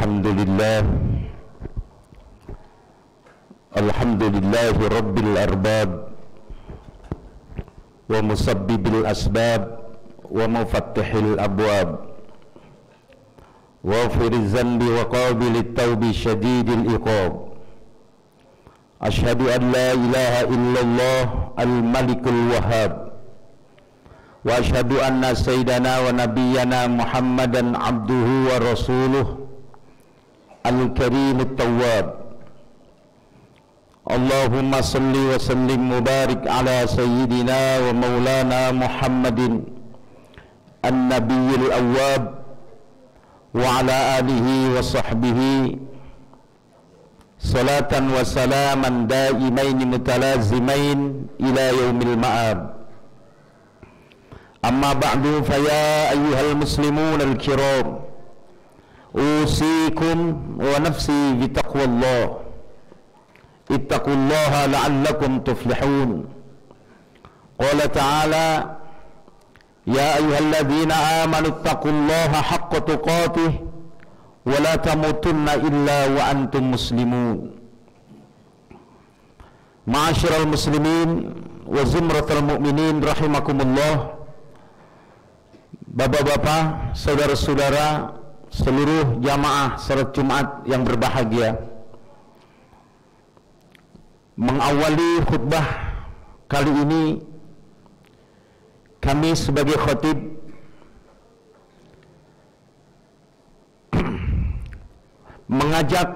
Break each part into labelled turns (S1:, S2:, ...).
S1: Alhamdulillah Alhamdulillahi Rabbil arbab wa musabbibil asbab wa mufattihil abwab ghafiriz zambi wa qabilit tawbi syadidil iqab. Asyhadu an la ilaha illallah al-malikul wahhab wa asyhadu anna sayyidana wa nabiyyana Muhammadan abduhu wa rasuluh al-karimut tawwab. Allahumma salli wa sallim mubarik ala sayyidina wa maulana Muhammadin an-nabiyil awwab wa ala alihi wa sahbihi salatan wa salaman daimaini mutalazimain ila yaumil ma'ab. Amma ba'du, fa ya ayyuhal muslimun al-kiram, usikum wa nafsi bitaqwallah. Ittaqullaha la'allakum tuflihun. Qala ta'ala, ya ayyuhalladzina amanu ittaqullaha haqqa tuqatih wa la tamutunna illa wa antum muslimun. Ma'asyiral muslimin wa zumratal mu'minin rahimakumullah. Bapak-bapak, saudara-saudara, seluruh jamaah salat Jumat yang berbahagia, mengawali khutbah kali ini kami sebagai khatib mengajak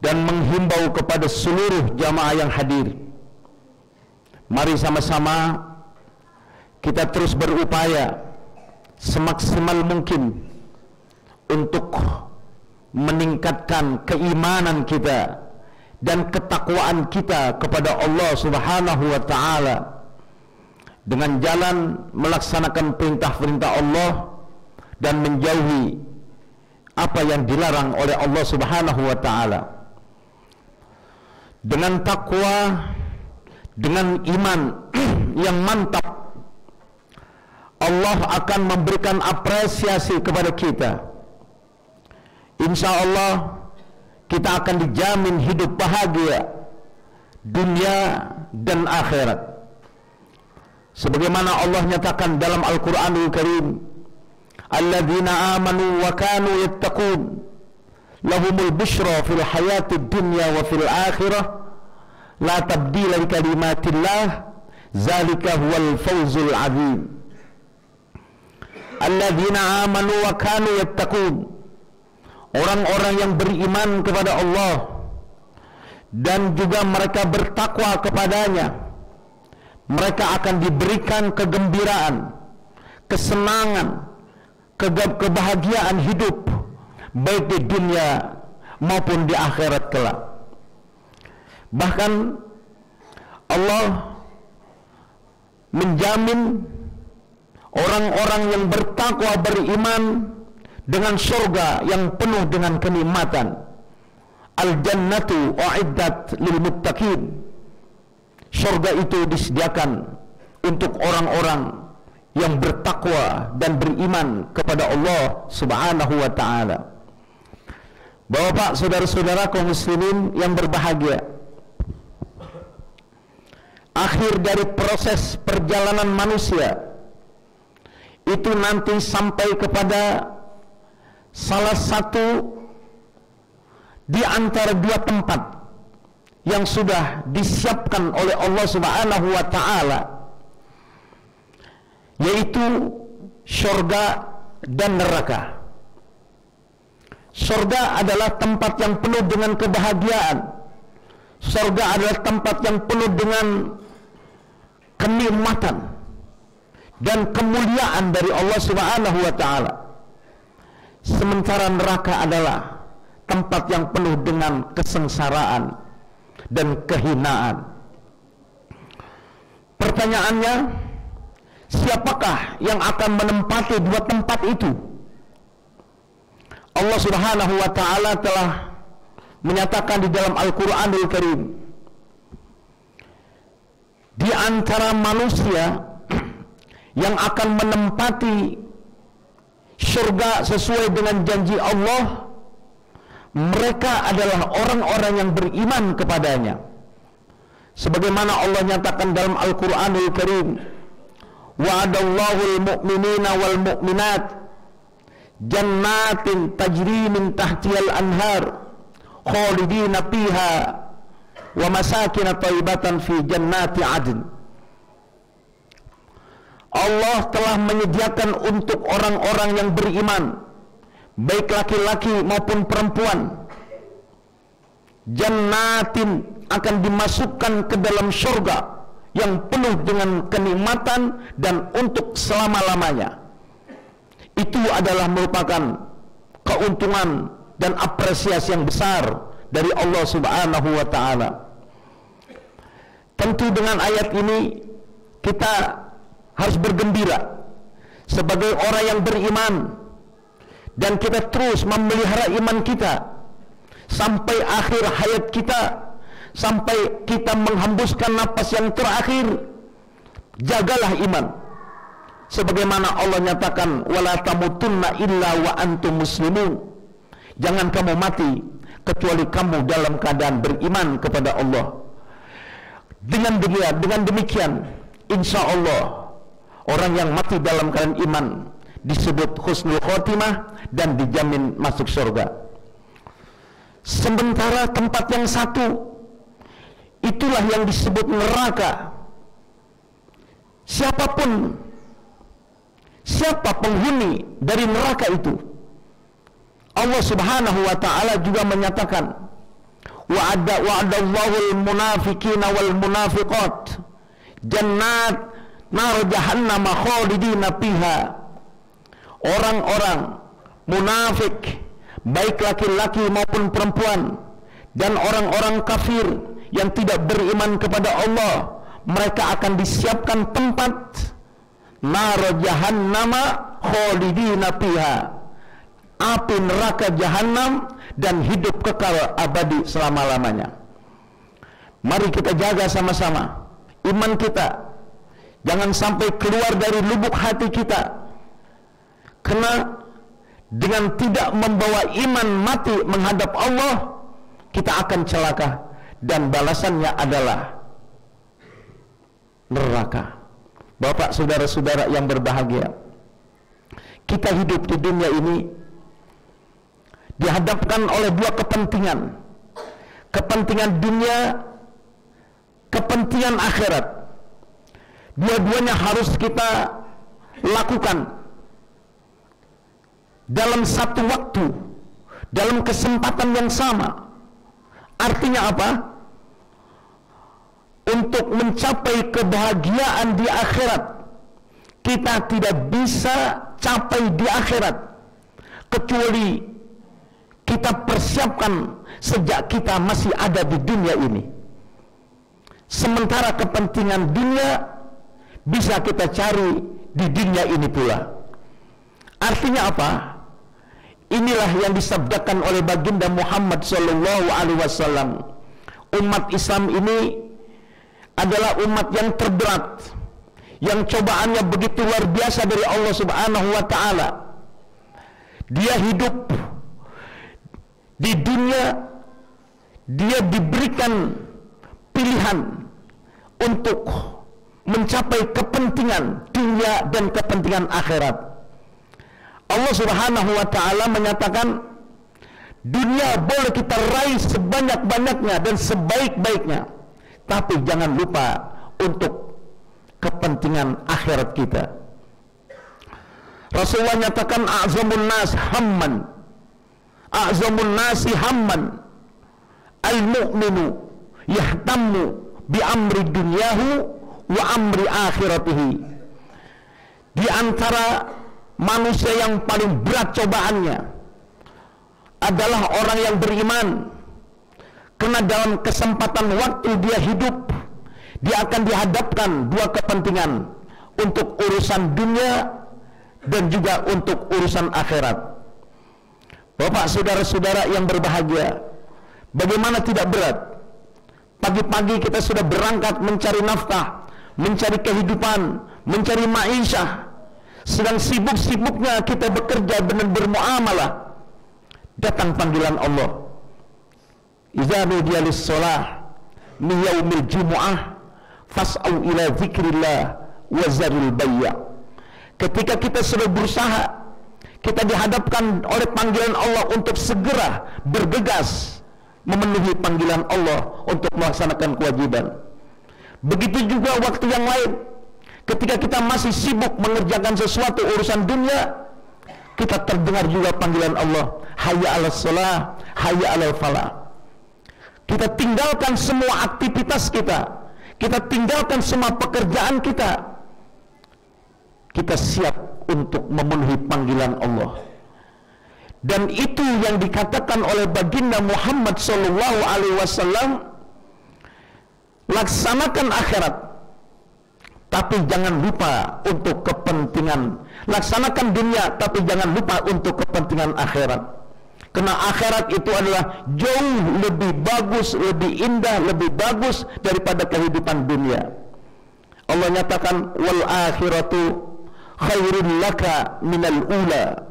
S1: dan menghimbau kepada seluruh jamaah yang hadir, mari sama-sama kita terus berupaya semaksimal mungkin untuk meningkatkan keimanan kita dan ketakwaan kita kepada Allah Subhanahu wa ta'ala dengan jalan melaksanakan perintah-perintah Allah dan menjauhi apa yang dilarang oleh Allah Subhanahu wa ta'ala. Dengan takwa, dengan iman yang mantap, Allah akan memberikan apresiasi kepada kita. Insya Allah kita akan dijamin hidup bahagia dunia dan akhirat. Sebagaimana Allah nyatakan dalam Al-Quranul Karim, alladzina amanu wa kanu yattaqun lahumul busyra fil hayatid dunya wa fil akhirah la tabdila li kalimatillah zalika huwal fawzul azim. Alladzina amanu wa kanu yattaqun, orang-orang yang beriman kepada Allah dan juga mereka bertakwa kepadanya, mereka akan diberikan kegembiraan, kesenangan, kebahagiaan hidup baik di dunia maupun di akhirat kelak. Bahkan Allah menjamin orang-orang yang bertakwa, beriman dengan surga yang penuh dengan kenikmatan. Al-jannatu u'iddat lil muttaqin. Surga itu disediakan untuk orang-orang yang bertakwa dan beriman kepada Allah Subhanahu wa ta'ala. Bapak, saudara-saudara kaum muslimin yang berbahagia, akhir dari proses perjalanan manusia itu nanti sampai kepada salah satu di antara dua tempat yang sudah disiapkan oleh Allah Subhanahu wa ta'ala, yaitu surga dan neraka. Surga adalah tempat yang penuh dengan kebahagiaan. Surga adalah tempat yang penuh dengan kenikmatan dan kemuliaan dari Allah Subhanahu wa ta'ala. Sementara neraka adalah tempat yang penuh dengan kesengsaraan dan kehinaan. Pertanyaannya, siapakah yang akan menempati dua tempat itu? Allah Subhanahu wa ta'ala telah menyatakan di dalam Al-Quranul Karim, di antara manusia yang akan menempati surga sesuai dengan janji Allah, mereka adalah orang-orang yang beriman kepadanya. Sebagaimana Allah nyatakan dalam Al-Quranul Karim, wa'adallahu al-mu'minina wal mu'minat jannatin tajri min tahtiyal anhar khalidina fiha wa masakin thayyibatan fi jannati adn. Allah telah menyediakan untuk orang-orang yang beriman, baik laki-laki maupun perempuan, jannatin, akan dimasukkan ke dalam surga yang penuh dengan kenikmatan dan untuk selama-lamanya. Itu adalah merupakan keuntungan dan apresiasi yang besar dari Allah Subhanahu wa ta'ala. Tentu dengan ayat ini kita harus bergembira sebagai orang yang beriman, dan kita terus memelihara iman kita sampai akhir hayat kita, sampai kita menghembuskan napas yang terakhir. Jagalah iman sebagaimana Allah nyatakan, wala tamutunna illa wa antum muslimun. Jangan kamu mati kecuali kamu dalam keadaan beriman kepada Allah. Dengan demikian insya Allah orang yang mati dalam keadaan iman disebut husnul khotimah dan dijamin masuk surga. Sementara tempat yang satu, itulah yang disebut neraka. Siapa penghuni dari neraka itu, Allah Subhanahu wa ta'ala juga menyatakan, wa'adallahu al-munafiqina wal munafiqat jannat nar jahannam khalidina fiha. Orang-orang munafik, baik laki-laki maupun perempuan, dan orang-orang kafir yang tidak beriman kepada Allah, mereka akan disiapkan tempat nar jahannam khalidina fiha, api neraka jahanam, dan hidup kekal abadi selama-lamanya. Mari kita jaga sama-sama iman kita, jangan sampai keluar dari lubuk hati kita, karena dengan tidak membawa iman mati menghadap Allah, kita akan celaka dan balasannya adalah neraka. Bapak, saudara-saudara yang berbahagia, kita hidup di dunia ini dihadapkan oleh dua kepentingan, kepentingan dunia, kepentingan akhirat. Dua-duanya harus kita lakukan dalam satu waktu, dalam kesempatan yang sama. Artinya apa? Untuk mencapai kebahagiaan di akhirat, kita tidak bisa capai di akhirat kecuali kita persiapkan sejak kita masih ada di dunia ini. Sementara kepentingan dunia bisa kita cari di dunia ini pula. Artinya apa? Inilah yang disabdakan oleh baginda Muhammad sallallahu alaihi wasallam. Umat Islam ini adalah umat yang terberat, yang cobaannya begitu luar biasa dari Allah Subhanahu wa ta'ala. Dia hidup di dunia, dia diberikan pilihan untuk mencapai kepentingan dunia dan kepentingan akhirat. Allah Subhanahu wa ta'ala menyatakan, dunia boleh kita raih sebanyak-banyaknya dan sebaik-baiknya, tapi jangan lupa untuk kepentingan akhirat kita. Rasulullah nyatakan, a'zamun nasi hamman al-mu'minu yahtammu bi amri dunyahu wa amri akhiratihi. Di antara manusia yang paling berat cobaannya adalah orang yang beriman, karena dalam kesempatan waktu dia hidup, dia akan dihadapkan dua kepentingan, untuk urusan dunia dan juga untuk urusan akhirat. Bapak, saudara-saudara yang berbahagia, bagaimana tidak berat? Pagi-pagi kita sudah berangkat mencari nafkah, mencari kehidupan, mencari ma'isyah. sedang sibuk-sibuknya kita bekerja dan bermuamalah, datang panggilan Allah. Idza nudiya lis-shalah min yaumil jumu'ah fas'au ila dzikrillah wa zaril bay'. Ketika kita sudah berusaha, kita dihadapkan oleh panggilan Allah untuk segera bergegas memenuhi panggilan Allah untuk melaksanakan kewajiban. Begitu juga waktu yang lain, ketika kita masih sibuk mengerjakan sesuatu urusan dunia, kita terdengar juga panggilan Allah, hayya 'alas shalah, hayya 'alal falah. Kita tinggalkan semua aktivitas kita, kita tinggalkan semua pekerjaan kita, kita siap untuk memenuhi panggilan Allah. Dan itu yang dikatakan oleh baginda Muhammad sallallahu alaihi wasallam, laksanakan akhirat tapi jangan lupa untuk kepentingan, laksanakan dunia tapi jangan lupa untuk kepentingan akhirat. Karena akhirat itu adalah jauh lebih bagus, lebih indah, lebih bagus daripada kehidupan dunia. Allah nyatakan wal akhiratu khairul laka minal ula.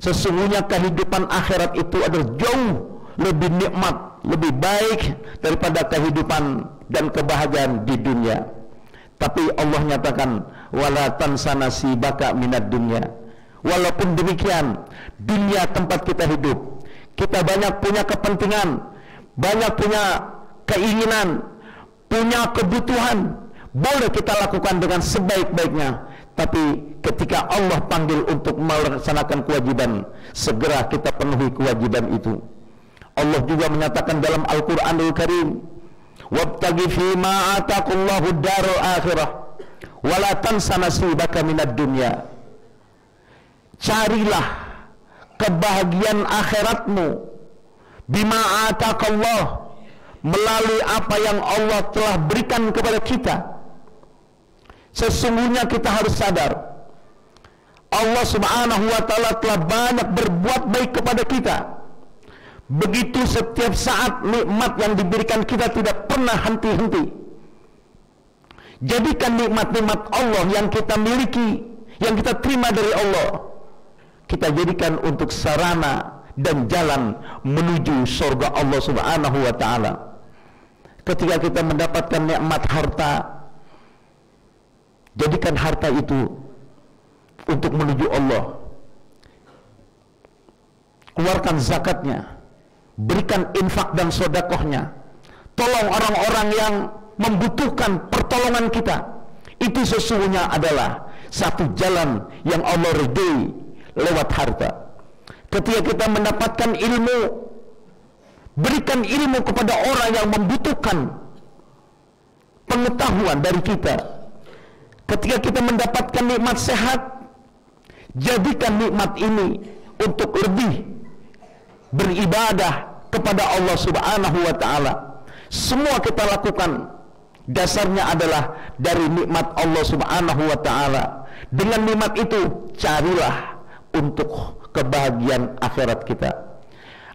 S1: Sesungguhnya kehidupan akhirat itu adalah jauh lebih nikmat, lebih baik daripada kehidupan dan kebahagiaan di dunia. Tapi Allah nyatakan wala tansa nasibaka minad dunya. Walaupun demikian, dunia tempat kita hidup, kita banyak punya kepentingan, banyak punya keinginan, punya kebutuhan, boleh kita lakukan dengan sebaik-baiknya. Tapi ketika Allah panggil untuk melaksanakan kewajiban, segera kita penuhi kewajiban itu. Allah juga menyatakan dalam Al-Quranul Karim, wabtaghi fima ataqallahu darul akhirah wala tansa nasibaka minad dunya. Carilah kebahagiaan akhiratmu bima ataqallah, melalui apa yang Allah telah berikan kepada kita. Sesungguhnya kita harus sadar, Allah subhanahu wa ta'ala telah banyak berbuat baik kepada kita. Begitu setiap saat nikmat yang diberikan kita tidak pernah henti-henti. Jadikan nikmat-nikmat Allah yang kita miliki, yang kita terima dari Allah, kita jadikan untuk sarana dan jalan menuju surga Allah subhanahu wa ta'ala. Ketika kita mendapatkan nikmat harta, jadikan harta itu untuk menuju Allah. Keluarkan zakatnya, berikan infak dan sedekahnya, tolong orang-orang yang membutuhkan pertolongan kita. Itu sesungguhnya adalah satu jalan yang Allah ridhoi lewat harta. Ketika kita mendapatkan ilmu, berikan ilmu kepada orang yang membutuhkan pengetahuan dari kita. Ketika kita mendapatkan nikmat sehat, jadikan nikmat ini untuk lebih beribadah kepada Allah subhanahu wa ta'ala. Semua kita lakukan dasarnya adalah dari nikmat Allah subhanahu wa ta'ala. Dengan nikmat itu carilah untuk kebahagiaan akhirat kita.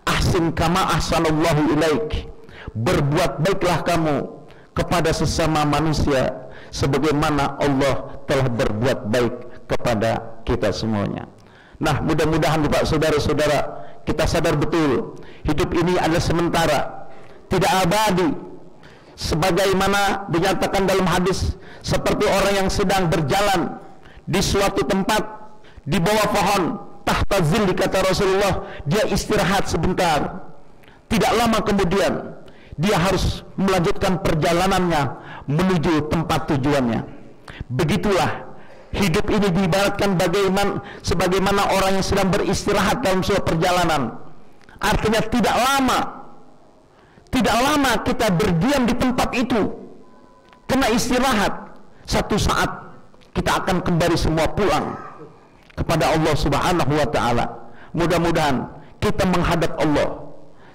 S1: Ahsin kama ahsanallahu ilaik, berbuat baiklah kamu kepada sesama manusia sebagaimana Allah telah berbuat baik kepada kita semuanya. Nah, mudah-mudahan Bapak saudara-saudara, kita sadar betul hidup ini adalah sementara, tidak abadi. Sebagaimana dinyatakan dalam hadis, seperti orang yang sedang berjalan di suatu tempat di bawah pohon, tahta zilli, kata Rasulullah, dia istirahat sebentar. Tidak lama kemudian dia harus melanjutkan perjalanannya menuju tempat tujuannya. Begitulah hidup ini diibaratkan sebagaimana orang yang sedang beristirahat dalam sebuah perjalanan. Artinya tidak lama kita berdiam di tempat itu, kena istirahat. Satu saat kita akan kembali semua pulang kepada Allah subhanahu wa ta'ala. Mudah-mudahan kita menghadap Allah,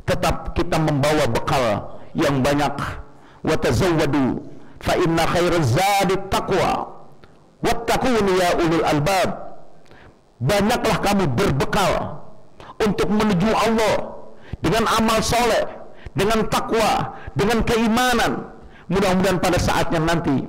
S1: tetap kita membawa bekal yang banyak. Wa tazawwadu fa inna khairaz zadi taqwa wattaquni ya ulul albab. Banyaklah kamu berbekal untuk menuju Allah dengan amal soleh, dengan takwa, dengan keimanan. Mudah-mudahan pada saatnya nanti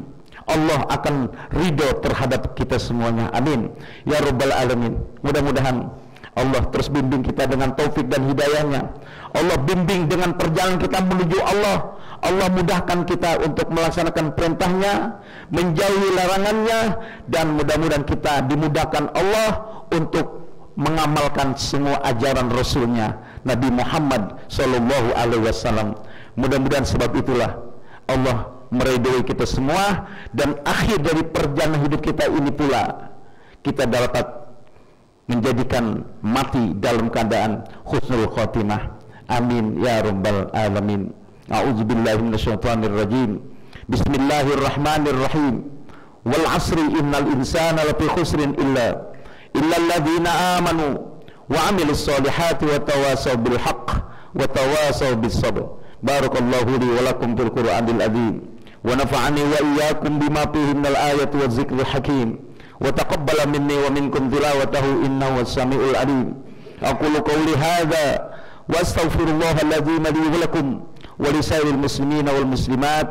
S1: Allah akan ridho terhadap kita semuanya. Amin ya rabbal alamin. Mudah-mudahan Allah terus bimbing kita dengan taufik dan hidayahnya. Allah bimbing dengan perjalanan kita menuju Allah. Allah mudahkan kita untuk melaksanakan perintahnya, menjauhi larangannya, dan mudah-mudahan kita dimudahkan Allah untuk mengamalkan semua ajaran Rasulnya Nabi Muhammad Sallallahu Alaihi Wasallam. Mudah-mudahan sebab itulah Allah meridhoi kita semua, dan akhir dari perjalanan hidup kita ini pula kita dapat menjadikan mati dalam keadaan husnul khotimah. Amin ya rabbal alamin. A'udzubillahi minasyaitonir rajim. Bismillahirrahmanirrahim. Wal 'asri innal insana lafi khusrin illa alladzina amanu wa 'amilus solihati wa tawasaw bil haqq wa tawasaw bis sabr. Barakallahu li wa lakum fil Qur'anil azim. ونفعني وإياكم بما فيه من الآية والذكر الحكيم وتقبل مني ومنكم تلاوته إنه السميع العليم. أقول قولي هذا وأستغفر الله العظيم لي ولكم ولسائر المسلمين والمسلمات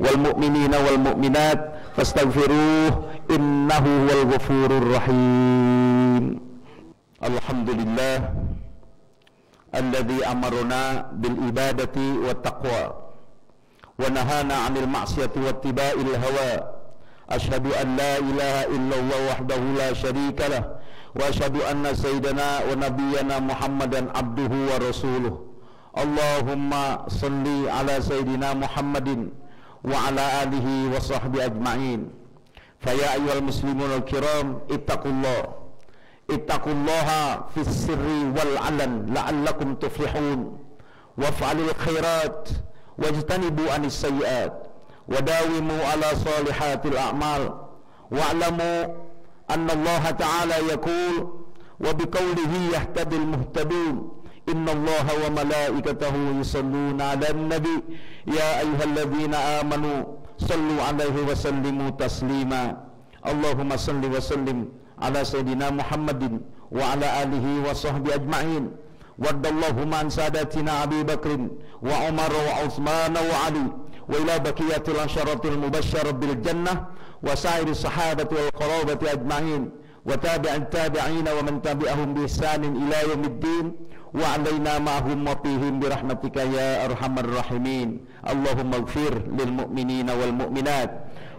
S1: والمؤمنين والمؤمنات فاستغفروه إنه هو الغفور الرحيم. الحمد لله الذي أمرنا بالعبادة والتقوى ونهانا عن المعصية واتباع الهوى. أشهد أن لا إله إلا الله وحده لا شريك له وأشهد أن سيدنا ونبينا محمدا عبده ورسوله. اللهم صل على سيدنا محمد وعلى آله وصحبه أجمعين. فيا أيها المسلمون الكرام اتقوا الله في السر والعلن لعلكم تفلحون وافعلوا الخيرات wajtanibu anis sayyi'at wadawimu ala salihatil a'mal wa'lamu anna Allah ta'ala yaqul wa biqawlihi yahtadil muhtadun inna Allah wa malaikatahu yusalluna 'alan nabi ya ayyuhalladzina amanu sallu 'alaihi wa sallimu taslima. Allahumma salli wa sallim ala sayyidina Muhammadin wa ala alihi wa sahbihi ajma'in. Waddallahu man sadatina Abi Bakrin wa Umar wa Uthman wa Ali wa ila baqiyatil asyaratil mubasysyar bil jannah wa sa'iri sahabati wal qarabati ajma'in wa tabi'in tabi'ina wa man tabi'ahum bi ihsanin ila yaumiddin wa 'alaina ma'hum wa fihim bi rahmatika ya arhamar rahimin. Allahumma ighfir lil mu'minina wal mu'minat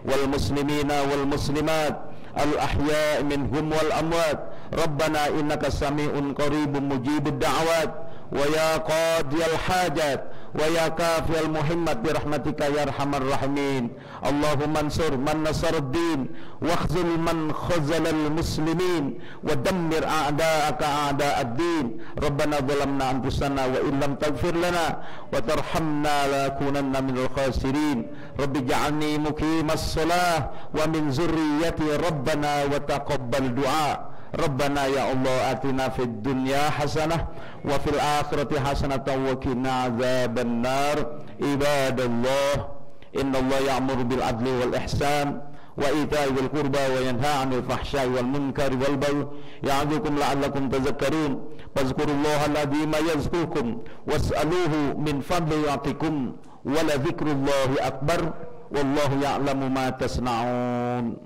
S1: wal muslimina wal muslimat al-ahya' minhum wal amwat. Rabbana innaka sami'un qaribun mujibud da'awat wa ya qadiyal hajat wa ya kafiyal muhimmat bi rahmatika ya arhamar rahimin. Allahumma ansur man nasaruddin wakhzul man khazalal muslimin wa dammir a'da'aka a'da'ad-din. Rabbana zalamna anfusana wa illam taghfir lana wa tarhamna lanakunanna minal khasirin. Rabbi ja'alni muqimas shalah wa min zurriyyati rabbana wa taqabbal du'a. Rabbana ya Allah atina fid dunya hasanah wa fil akhirati hasanatan wa qina adzaban nar. Ibadallah innallaha ya'muru bil adli wal ihsan wa ita'i dzil qurba wa yanha 'anil fahsya'i wal munkari wal baghi ya'idzukum la'allakum tadhakkarun. Fadhkurullaha al-'azima yazkurkum was'aluhu min fadli ya'tikum wa la dzikrullahi akbar wallahu ya'lamu ma tasna'un.